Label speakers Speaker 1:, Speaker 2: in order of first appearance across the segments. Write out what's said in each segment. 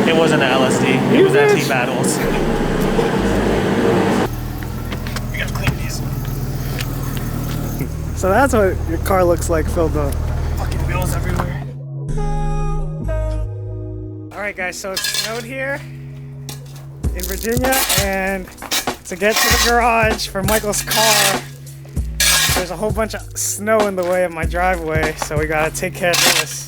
Speaker 1: It wasn't an LSD. It was antique battles. We gotta clean these.
Speaker 2: So that's what your car looks like filled up.
Speaker 1: Fucking wheels everywhere.
Speaker 2: Alright guys, so it snowed here in Virginia, and to get to the garage for Michael's car, there's a whole bunch of snow in the way of my driveway, so we gotta take care of this.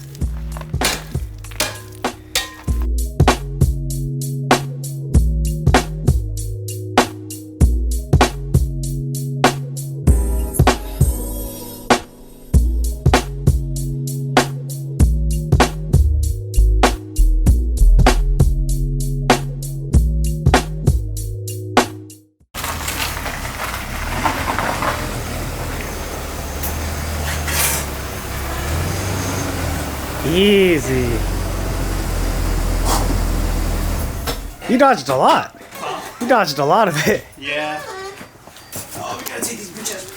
Speaker 2: Easy. You dodged a lot. You dodged a lot of it.
Speaker 1: Yeah. Oh, we gotta take these bitches.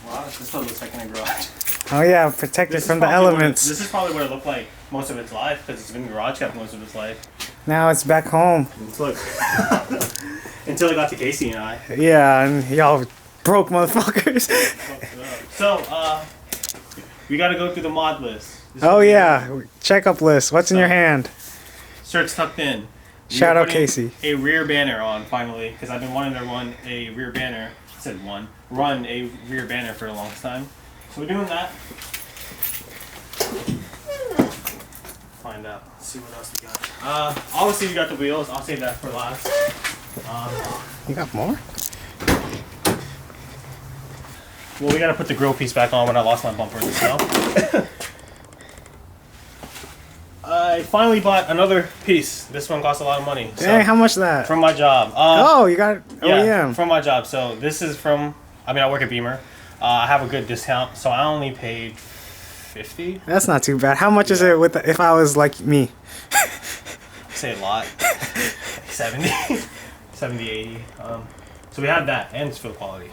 Speaker 1: Wow, this one looks like in a garage.
Speaker 2: Oh yeah, protected from the elements.
Speaker 1: This is probably what it looked like most of its life, because it's been garage kept most of its life.
Speaker 2: Now it's back home.
Speaker 1: Let's look. Until it got to Casey and I.
Speaker 2: Yeah, and y'all broke motherfuckers.
Speaker 1: So, we gotta go through the mod list.
Speaker 2: Oh yeah, checkup list. What's in your hand?
Speaker 1: Shirts tucked in.
Speaker 2: Shout out Casey.
Speaker 1: A rear banner on finally, because I've been wanting to run a rear banner. I said run a rear banner for the longest time. So we're doing that. Find out. Let's see what else we got. Obviously we got the wheels. I'll save that for last.
Speaker 2: You got more?
Speaker 1: Well, we gotta put the grill piece back on when I lost my bumper in the snow. I finally bought another piece. This one cost a lot of money. So,
Speaker 2: Dang, how much is that?
Speaker 1: from my job.
Speaker 2: Oh, you got
Speaker 1: yeah,
Speaker 2: OEM.
Speaker 1: from my job. So this is from, I work at Beamer. I have a good discount, so I only paid $50.
Speaker 2: That's not too bad. How much is it with if I was like me?
Speaker 1: Say a lot. 70, 80. So we have that, and it's feel quality.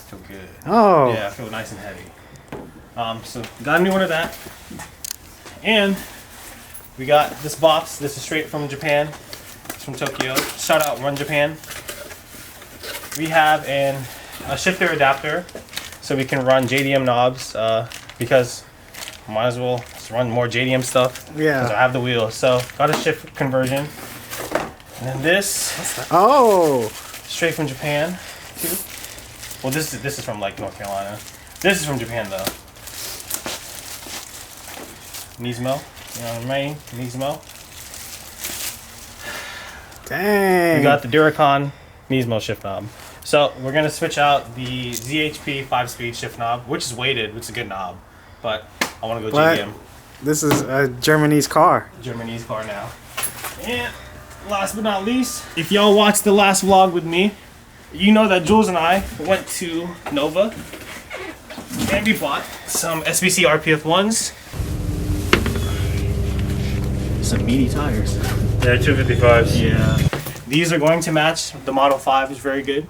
Speaker 1: Feel good.
Speaker 2: Oh.
Speaker 1: Yeah, I feel nice and heavy. So got a new one of that, and we got this box. This is straight from Japan. It's from Tokyo. Shout out Run Japan. We have a shifter adapter, so we can run JDM knobs because might as well just run more JDM stuff.
Speaker 2: Yeah.
Speaker 1: Because I have the wheel. So got a shift conversion, and then this.
Speaker 2: Oh.
Speaker 1: Straight from Japan too. Well, this is from like North Carolina. This is from Japan though. Nismo, you know what I mean? Nismo.
Speaker 2: Dang.
Speaker 1: We got the Duracon Nismo shift knob. So we're gonna switch out the ZHP 5-speed shift knob, which is weighted, which is a good knob, but I want to go JDM.
Speaker 2: This is a Germany's car.
Speaker 1: Germany's car now. And last but not least, if y'all watched the last vlog with me, you know that Jules and I went to Nova and we bought some SBC RPF1s. Some meaty tires.
Speaker 3: Yeah, 255s.
Speaker 1: Yeah. These are going to match the Model 5, is very good.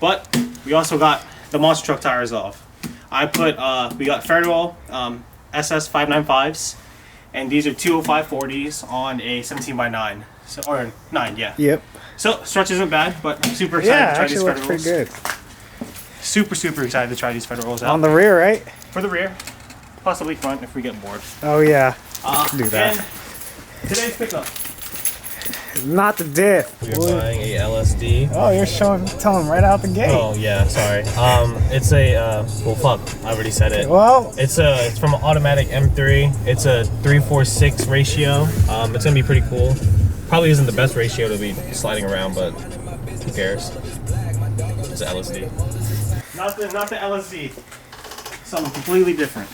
Speaker 1: But we also got the monster truck tires off. I put, we got Federal SS 595s, and these are 205/40s on a 17x9. So, or 9, yeah.
Speaker 2: Yep.
Speaker 1: So, stretch isn't bad, but I'm super excited to try these
Speaker 2: looks
Speaker 1: Federals.
Speaker 2: pretty good.
Speaker 1: Super excited to try these Federals out.
Speaker 2: On the rear, right?
Speaker 1: For the rear, possibly front if we get bored.
Speaker 2: Oh yeah. Do that.
Speaker 1: And today's pickup.
Speaker 2: Not the diff.
Speaker 1: We're buying a LSD.
Speaker 2: Oh, you're telling them right out the gate.
Speaker 1: Oh yeah, sorry. It's a well, fuck. I already said it.
Speaker 2: Well,
Speaker 1: It's from an automatic M3. It's a 3:4:6 ratio. It's gonna be pretty cool. Probably isn't the best ratio to be sliding around, but who cares? It's an LSD. Not the LSD. Something completely different.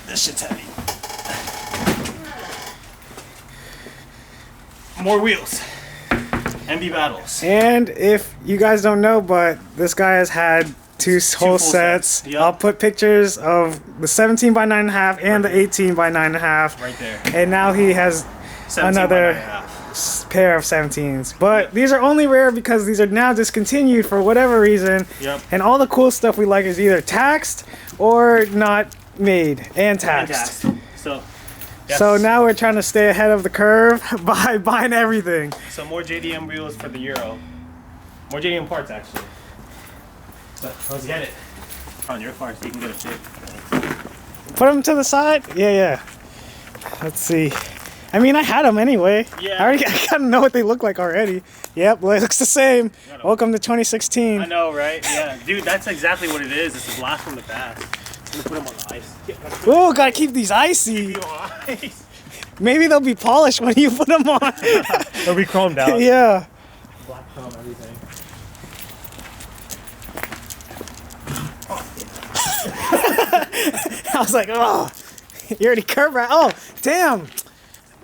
Speaker 1: This shit's heavy. More wheels. MB battles.
Speaker 2: and if you guys don't know, but this guy has had two whole
Speaker 1: full
Speaker 2: sets.
Speaker 1: Yep.
Speaker 2: I'll put pictures of the 17x9.5 and the 18x9.5.
Speaker 1: Right there.
Speaker 2: And now he has
Speaker 1: 17
Speaker 2: another
Speaker 1: by 9.5.
Speaker 2: pair of 17s. But these are only rare because these are now discontinued for whatever reason.
Speaker 1: Yep.
Speaker 2: And all the cool stuff we like is either taxed or not made and taxed.
Speaker 1: So. Yes.
Speaker 2: So now we're trying to stay ahead of the curve by buying everything.
Speaker 1: So more JDM wheels for the Euro. More JDM parts actually. But let's get it on your car so you can get a fit.
Speaker 2: Put them to the side? Yeah. Let's see. I mean, I had them anyway.
Speaker 1: Yeah.
Speaker 2: I kind of know what they look like already. Yep, it looks the same. Welcome to 2016.
Speaker 1: I know, right? Yeah. Dude, that's exactly what it is. It's a blast from the past. I'm gonna put them on the ice.
Speaker 2: Oh, gotta keep these icy. Maybe they'll be polished when you put them on.
Speaker 1: They'll be chromed out.
Speaker 2: Yeah.
Speaker 1: Black chrome, everything.
Speaker 2: I was like, oh, you already curb right. Oh, damn.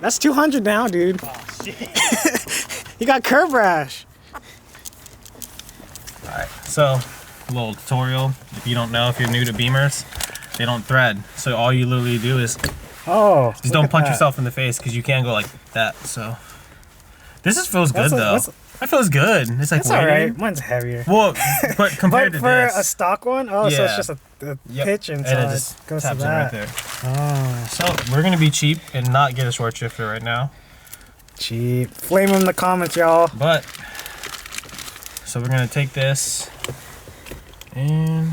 Speaker 2: That's 200 now, dude.
Speaker 1: Oh, shit.
Speaker 2: You got curb rash.
Speaker 1: Alright, so a little tutorial. If you don't know, if you're new to Beamers, they don't thread. So all you literally do is just don't punch yourself in the face because you can't go like that. So this feels good though. That feels good. It's like
Speaker 2: alright. Mine's heavier.
Speaker 1: Well, but compared to
Speaker 2: for
Speaker 1: this,
Speaker 2: a stock one, so it's just a pitch inside.
Speaker 1: and it just
Speaker 2: goes
Speaker 1: taps
Speaker 2: to
Speaker 1: in
Speaker 2: that.
Speaker 1: right there.
Speaker 2: Oh,
Speaker 1: So we're gonna be cheap and not get a short shifter right now.
Speaker 2: cheap. Flame them in the comments, y'all.
Speaker 1: But so we're gonna take this and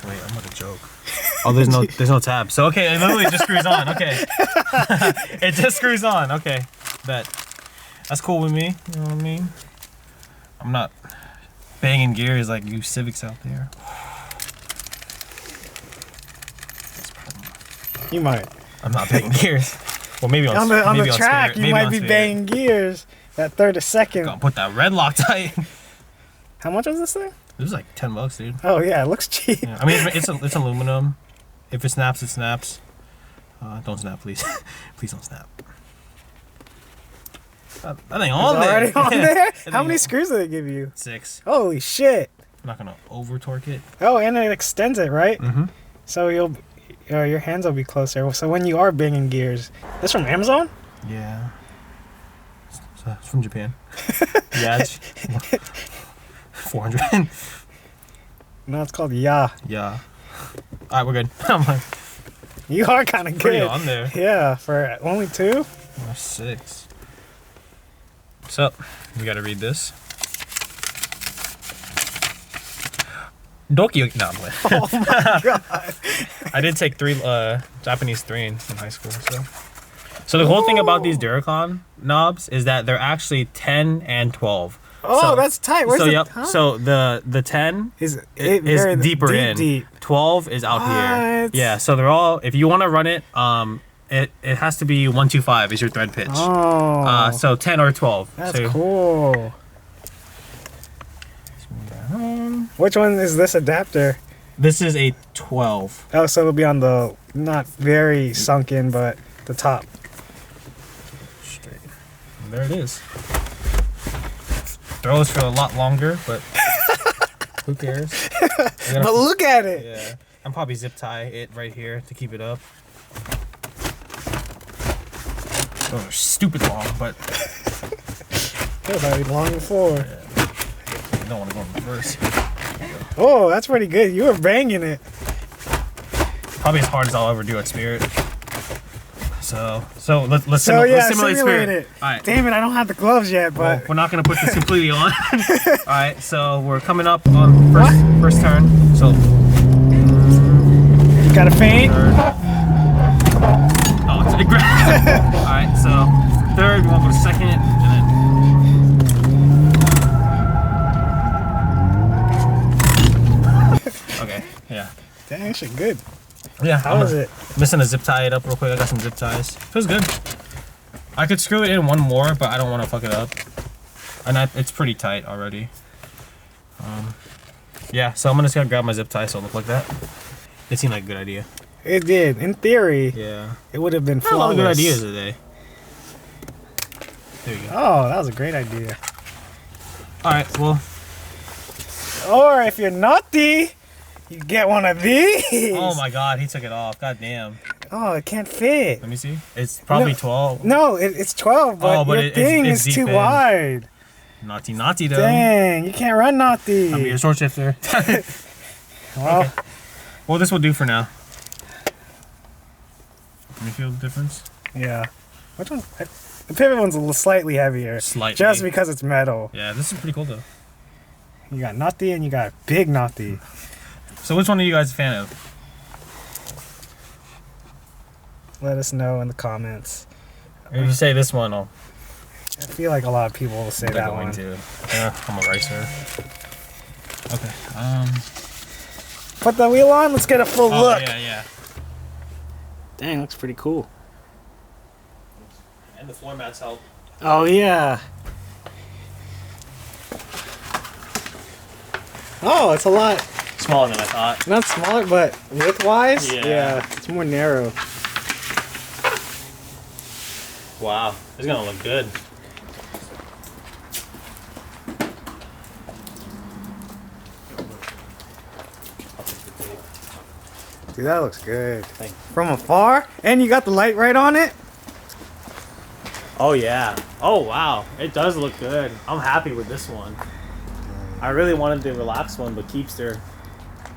Speaker 1: wait, I'm gonna joke. Oh, there's no tab. So okay, it literally just screws on. Okay, it just screws on. Okay, bet. That's cool with me. You know what I mean? I'm not banging gears like you Civics out there.
Speaker 2: You might.
Speaker 1: I'm not banging gears. Well, maybe on
Speaker 2: the track, you might be banging gears that third a second.
Speaker 1: Gotta put that red Loctite.
Speaker 2: How much was this thing?
Speaker 1: It was like $10, dude.
Speaker 2: Oh yeah, it looks cheap.
Speaker 1: Yeah. I mean, it's aluminum. If it snaps, it snaps. Don't snap, please. Please don't snap. That thing on there.
Speaker 2: Already on there? How many screws did they give you?
Speaker 1: 6.
Speaker 2: Holy shit.
Speaker 1: I'm not gonna over torque it.
Speaker 2: Oh, and it extends it, right?
Speaker 1: Mm-hmm.
Speaker 2: So your hands will be closer. So when you are banging gears, this from Amazon?
Speaker 1: Yeah. It's from Japan. Yeah. It's 400.
Speaker 2: No, it's called Ya.
Speaker 1: Yeah. All right, we're good. I'm like,
Speaker 2: You are kind of
Speaker 1: pretty
Speaker 2: good.
Speaker 1: on there.
Speaker 2: Yeah, for only 2.
Speaker 1: 6. So, we gotta read this. Doki. No, I'm playing.
Speaker 2: Oh my god.
Speaker 1: I did take 3 Japanese 3 in high school. So the whole thing about these Duracon knobs is that they're actually 10 and 12.
Speaker 2: Oh,
Speaker 1: so,
Speaker 2: that's tight. Where's
Speaker 1: so,
Speaker 2: the huh?
Speaker 1: So the 10
Speaker 2: is
Speaker 1: deeper in.
Speaker 2: Deep.
Speaker 1: 12 is out here.
Speaker 2: What?
Speaker 1: Yeah. So they're all. If you want to run it, it has to be 125 is your thread pitch.
Speaker 2: Oh.
Speaker 1: So 10 or 12.
Speaker 2: That's
Speaker 1: so,
Speaker 2: cool. Which one is this adapter?
Speaker 1: This is a 12.
Speaker 2: Oh, so it'll be on the not very sunken, but the top.
Speaker 1: Straight. And there it is. Throws for a lot longer, but who cares?
Speaker 2: But look at it.
Speaker 1: Yeah. I'm probably zip tie it right here to keep it up. Those are stupid long, but
Speaker 2: That was already long before.
Speaker 1: yeah. You don't want to go in reverse.
Speaker 2: Oh, that's pretty good. You were banging it.
Speaker 1: Probably as hard as I'll ever do at Spirit. So let's
Speaker 2: So
Speaker 1: simulate
Speaker 2: yeah,
Speaker 1: Spirit.
Speaker 2: simulate it.
Speaker 1: All right.
Speaker 2: Damn it, I don't have the gloves yet,
Speaker 1: Well,
Speaker 2: but
Speaker 1: we're not gonna put this completely on. All right, so we're coming up on first turn. So
Speaker 2: got a feint.
Speaker 1: third. Oh, it's a all right, so third, we want to go to second, and then. Okay. Yeah.
Speaker 2: Dang, shit good.
Speaker 1: Yeah.
Speaker 2: How was it?
Speaker 1: Missing a zip tie it up real quick. I got some zip ties. Feels good. I could screw it in one more, but I don't want to fuck it up. And it's pretty tight already. Yeah, so I'm just gonna grab my zip tie so it look like that. It seemed like a good idea.
Speaker 2: It did. In theory,
Speaker 1: Yeah.
Speaker 2: it would have been
Speaker 1: A lot of
Speaker 2: flawless.
Speaker 1: good ideas today. There you go.
Speaker 2: Oh, that was a great idea.
Speaker 1: All right. Well.
Speaker 2: Or if you're naughty, you get one of these.
Speaker 1: Oh my God, he took it off. God damn.
Speaker 2: Oh, it can't fit.
Speaker 1: Let me see. It's probably
Speaker 2: No.
Speaker 1: 12.
Speaker 2: No, it's 12, but,
Speaker 1: Oh, but
Speaker 2: your thing
Speaker 1: it's
Speaker 2: is
Speaker 1: deep
Speaker 2: too
Speaker 1: in.
Speaker 2: wide.
Speaker 1: Naughty though.
Speaker 2: Dang, you can't run naughty.
Speaker 1: I'm your short shifter.
Speaker 2: Well,
Speaker 1: Okay. Well, this will do for now. You feel the difference?
Speaker 2: Yeah. Which one? The pivot one's a little slightly heavier.
Speaker 1: Slightly.
Speaker 2: Just because it's metal.
Speaker 1: Yeah, this is pretty cool though.
Speaker 2: You got nutty and you got big nutty.
Speaker 1: So which one are you guys a fan of?
Speaker 2: Let us know in the comments.
Speaker 1: If you say this one,
Speaker 2: I feel like a lot of people will say that one.
Speaker 1: Too. Yeah, I'm a racer. Okay.
Speaker 2: Put the wheel on. Let's get a full look.
Speaker 1: Yeah.
Speaker 2: Dang, looks pretty cool.
Speaker 1: And the floor mats help.
Speaker 2: Oh yeah. Oh, it's a lot.
Speaker 1: Smaller than I thought.
Speaker 2: Not smaller, but width-wise,
Speaker 1: Yeah.
Speaker 2: it's more narrow.
Speaker 1: Wow, it's gonna look good.
Speaker 2: Dude, that looks good.
Speaker 1: Thank you.
Speaker 2: From afar, and you got the light right on it.
Speaker 1: Oh yeah. Oh wow, it does look good. I'm happy with this one. I really wanted the relaxed one, but Keepster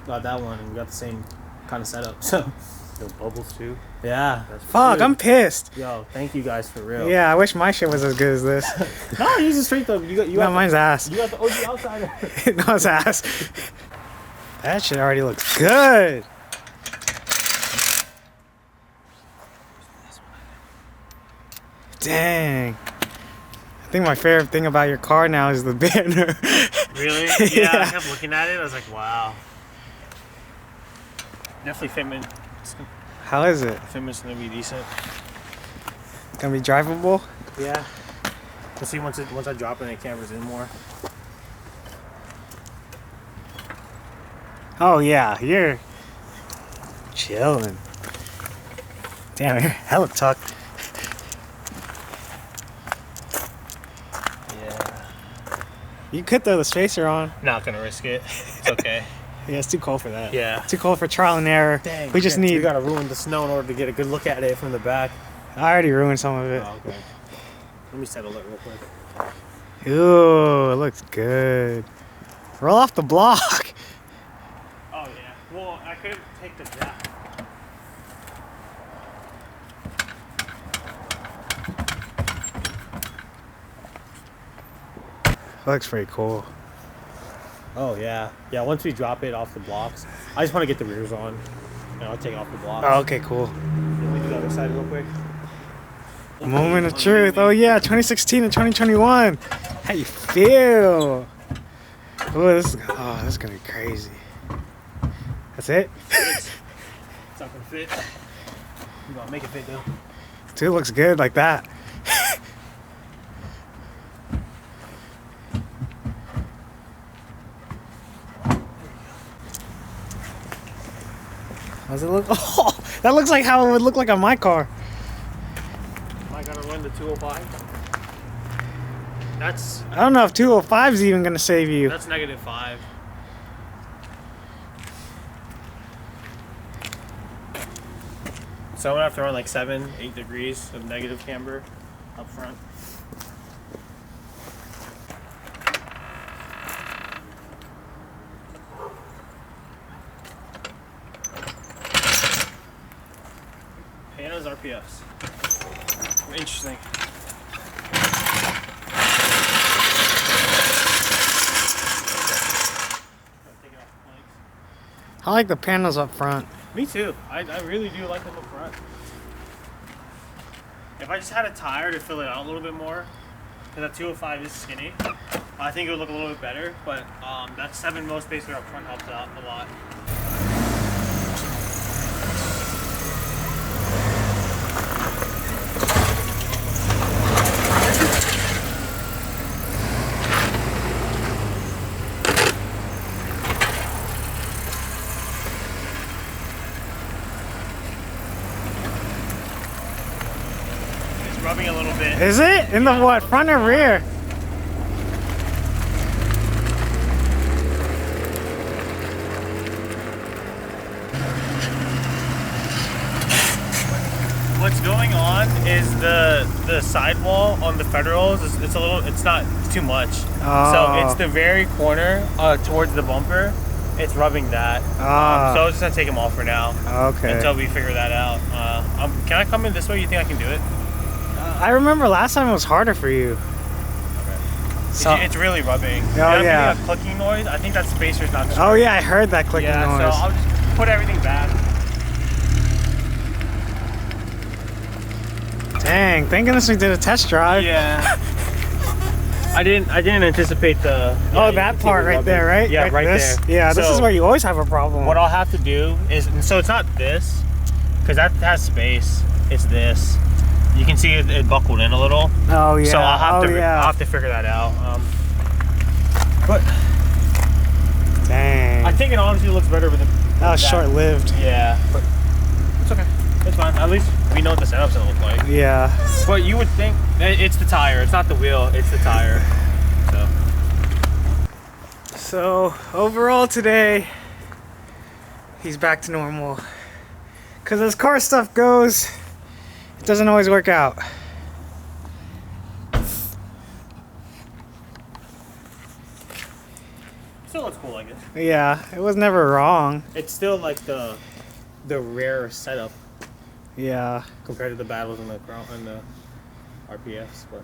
Speaker 1: got that one, and we got the same kind of setup. So.
Speaker 3: No bubbles too.
Speaker 1: Yeah.
Speaker 2: Fuck, I'm pissed.
Speaker 1: Yo, thank you guys for real.
Speaker 2: Yeah, I wish my shit was as good as this.
Speaker 1: No, use it straight though. You
Speaker 2: No, mine's ass.
Speaker 1: You got the OG outsider.
Speaker 2: No, it's ass. That shit already looks good. Dang. I think my favorite thing about your car now is the banner.
Speaker 1: Really?
Speaker 2: Yeah.
Speaker 1: I kept looking at it. I was like, wow. Definitely fitment.
Speaker 2: How is it?
Speaker 1: Fitment's gonna be decent.
Speaker 2: Gonna be drivable?
Speaker 1: Yeah. We'll see once I drop it and it cameras in more.
Speaker 2: Oh yeah, you're chilling. Damn, you're hella tucked.
Speaker 1: Yeah.
Speaker 2: You could throw the spacer on.
Speaker 1: Not gonna risk it. It's okay.
Speaker 2: Yeah, it's too cold for that.
Speaker 1: Yeah.
Speaker 2: Too cold for trial and error.
Speaker 1: Dang.
Speaker 2: We just need.
Speaker 1: We gotta ruin the snow in order to get a good look at it from the back.
Speaker 2: I already ruined some of it.
Speaker 1: Oh, okay. Let me settle it real quick.
Speaker 2: Ooh, it looks good. Roll off the block.
Speaker 1: Oh yeah. Well, I could take the jack.
Speaker 2: Looks pretty cool.
Speaker 1: Oh yeah. Yeah. Once we drop it off the blocks, I just want to get the rears on, and I'll take it off the blocks.
Speaker 2: Oh, okay, cool.
Speaker 1: Let me do the other side real quick.
Speaker 2: Moment of truth. Oh yeah, 2016 and 2021. How you feel? Oh, this is gonna be crazy. That's it?
Speaker 1: It's not gonna fit. You gonna make it fit though.
Speaker 2: Dude, looks good like that. How's it look? Oh, that looks like how it would look like on my car.
Speaker 1: Am I gonna run the 205? That's
Speaker 2: I don't know if 205 is even gonna save you.
Speaker 1: -5. So I'm gonna have to run like 7-8 degrees of negative camber up front. Hannah's RPFs. Interesting.
Speaker 2: I like the panels up front.
Speaker 1: Me too. I really do like them up front. If I just had a tire to fill it out a little bit more, because that 205 is skinny, I think it would look a little bit better. But that 7 mil spacer up front helps out a lot. Rubbing a little bit.
Speaker 2: Is it? In the what? Front or rear?
Speaker 1: What's going on is the sidewall on the Federals it's not too much.
Speaker 2: Oh.
Speaker 1: So it's the very corner towards the bumper. It's rubbing that.
Speaker 2: Ah.
Speaker 1: So I'm just gonna take them off for now.
Speaker 2: Okay.
Speaker 1: Until we figure that out. Can I come in this way? You think I can do it?
Speaker 2: I remember last time it was harder for you. So,
Speaker 1: It's really rubbing.
Speaker 2: Oh,
Speaker 1: I'm
Speaker 2: yeah.
Speaker 1: getting a clicking noise. I think that spacer's not straight.
Speaker 2: oh yeah, I heard that clicking
Speaker 1: Yeah,
Speaker 2: noise.
Speaker 1: so I'll just put everything back.
Speaker 2: Dang, thank goodness we did a test drive.
Speaker 1: Yeah. I didn't anticipate the.
Speaker 2: Oh, that part right there, right?
Speaker 1: Yeah, right
Speaker 2: this?
Speaker 1: there.
Speaker 2: Yeah, this
Speaker 1: So,
Speaker 2: is where you always have a problem.
Speaker 1: What I'll have to do is, so it's not this, because that has space. It's this. You can see it buckled in a little.
Speaker 2: Oh yeah.
Speaker 1: So I'll
Speaker 2: yeah.
Speaker 1: have to figure that out. But
Speaker 2: dang.
Speaker 1: I think it honestly looks better with the.
Speaker 2: That was short-lived.
Speaker 1: Yeah, but it's okay. It's fine. At least we know what the setup's gonna look like.
Speaker 2: Yeah.
Speaker 1: But you would think it's the tire. It's not the wheel. It's the tire.
Speaker 2: So overall today, he's back to normal. Cause as car stuff goes, it doesn't always work out.
Speaker 1: Still looks cool, I guess.
Speaker 2: Yeah, it was never wrong.
Speaker 1: It's still like the rare setup
Speaker 2: Yeah.
Speaker 1: compared to the battles and the RPFs, but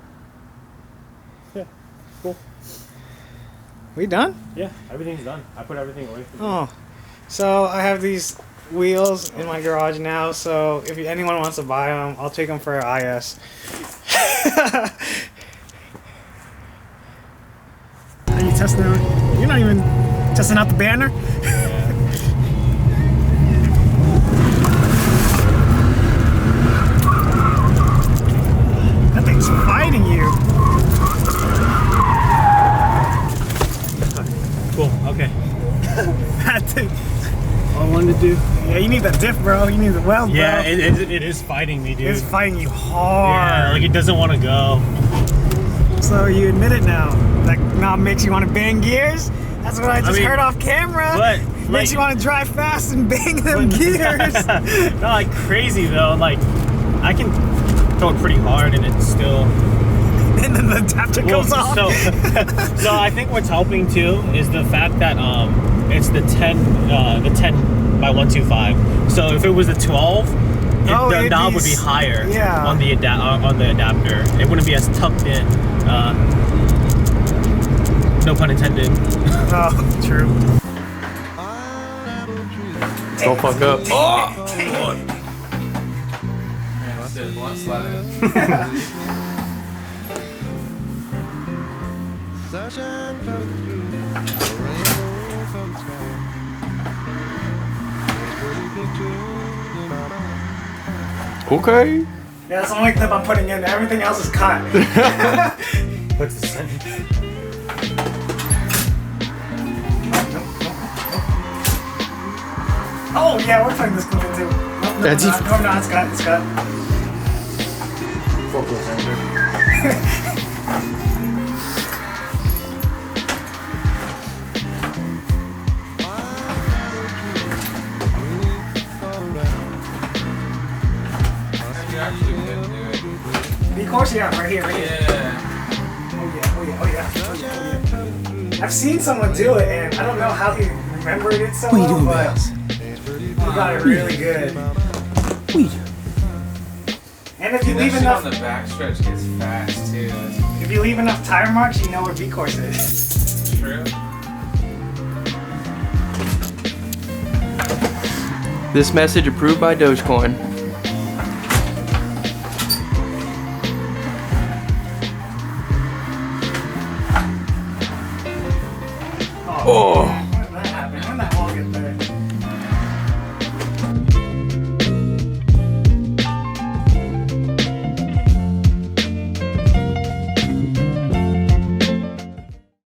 Speaker 1: yeah, cool.
Speaker 2: We done?
Speaker 1: Yeah, everything's done. I put everything away from
Speaker 2: Oh, so I have these wheels in my garage now. So if anyone wants to buy them, I'll take them for IS. Are you testing out? You're not even testing out the banner. That thing's fighting you.
Speaker 1: Cool. Okay.
Speaker 2: That thing.
Speaker 1: All I wanted to do.
Speaker 2: Yeah, you need the diff, bro. You need the weld, bro.
Speaker 1: Yeah, it is fighting me, dude.
Speaker 2: It's fighting you hard.
Speaker 1: Yeah, like it doesn't want to go.
Speaker 2: So you admit it now. That now makes you want to bang gears? That's what I just heard off camera.
Speaker 1: But
Speaker 2: makes you want to drive fast and bang them gears.
Speaker 1: Not like crazy though. Like I can throw it pretty hard and it's still.
Speaker 2: And then the adapter goes off.
Speaker 1: So I think what's helping too is the fact that it's the 10 by 125. So if it was a 12, the knob would be higher on the adapter. It wouldn't be as tucked in. No pun intended.
Speaker 2: Oh, true.
Speaker 3: Don't fuck up. Oh! Okay.
Speaker 2: Yeah, that's the only clip I'm putting in. Everything else is cut.
Speaker 1: What's the sentence?
Speaker 2: Oh yeah, we're putting this clip in too. No, it's cut. It's cut.
Speaker 1: Forklift sensor.
Speaker 2: Of course, yeah, right here.
Speaker 3: Yeah.
Speaker 2: Oh yeah. I've seen someone do it, and I don't know how he remembered it so well, but he got it really good. And if you leave enough
Speaker 3: on the backstretch gets fast too.
Speaker 2: if you leave enough tire marks, you know where V-course is.
Speaker 3: True.
Speaker 4: This message approved by Dogecoin. Oh.